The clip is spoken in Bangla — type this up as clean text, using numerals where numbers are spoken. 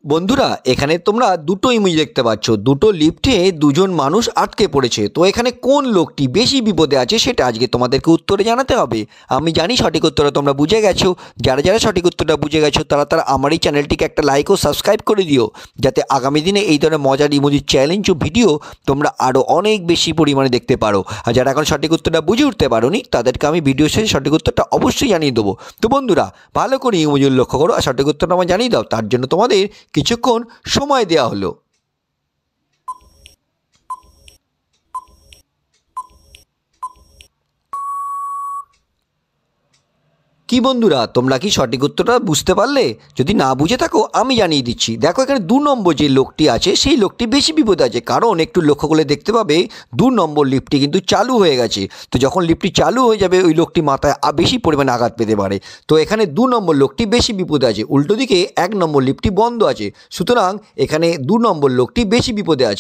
বন্ধুরা, এখানে তোমরা দুটো ইমেজ দেখতে পাচ্ছ। দুটো লিফটে দুজন মানুষ আটকে পড়েছে। তো এখানে কোন লোকটি বেশি বিপদে আছে সেটা আজকে তোমাদেরকে উত্তরে জানাতে হবে। আমি জানি সঠিক উত্তরটা তোমরা বুঝে গেছো। যারা যারা সঠিক উত্তরটা বুঝে গেছো তারা আমার এই চ্যানেলটিকে একটা লাইক ও সাবস্ক্রাইব করে দিও, যাতে আগামী দিনে এই ধরনের মজার ইমোজি চ্যালেঞ্জ ও ভিডিও তোমরা আরও অনেক বেশি পরিমাণে দেখতে পারো। আর যারা এখন সঠিক উত্তরটা বুঝে উঠতে পারোনি তাদেরকে আমি ভিডিও শেষে সঠিক উত্তরটা অবশ্যই জানিয়ে দেবো। তো বন্ধুরা, ভালো করে ইমোজি লক্ষ্য করো আর সঠিক উত্তরটা আমার জানিয়ে দাও। তার জন্য তোমাদের কিছুক্ষণ সময় দেওয়া হলো। কি বন্ধুরা, তোমরা কি সঠিক উত্তরটা বুঝতে পারলে? যদি না বুঝে থাকো আমি জানিয়ে দিচ্ছি। দেখো, এখানে 2 নম্বর যে লোকটি আছে সেই লোকটি বেশি বিপদে আছে, কারণ একটু লক্ষ্য করলে দেখতে পাবে 2 নম্বর লিফটটি কিন্তু চালু হয়ে গেছে। তো যখন লিফটটি চালু হয়ে যাবে ওই লোকটি মাথায় বেশি পরিমাণে আঘাত পেতে পারে। তো এখানে 2 নম্বর লোকটি বেশি বিপদে আছে, উল্টো দিকে 1 নম্বর লিফটটি বন্ধ আছে। সুতরাং এখানে 2 নম্বর লোকটি বেশি বিপদে আছে।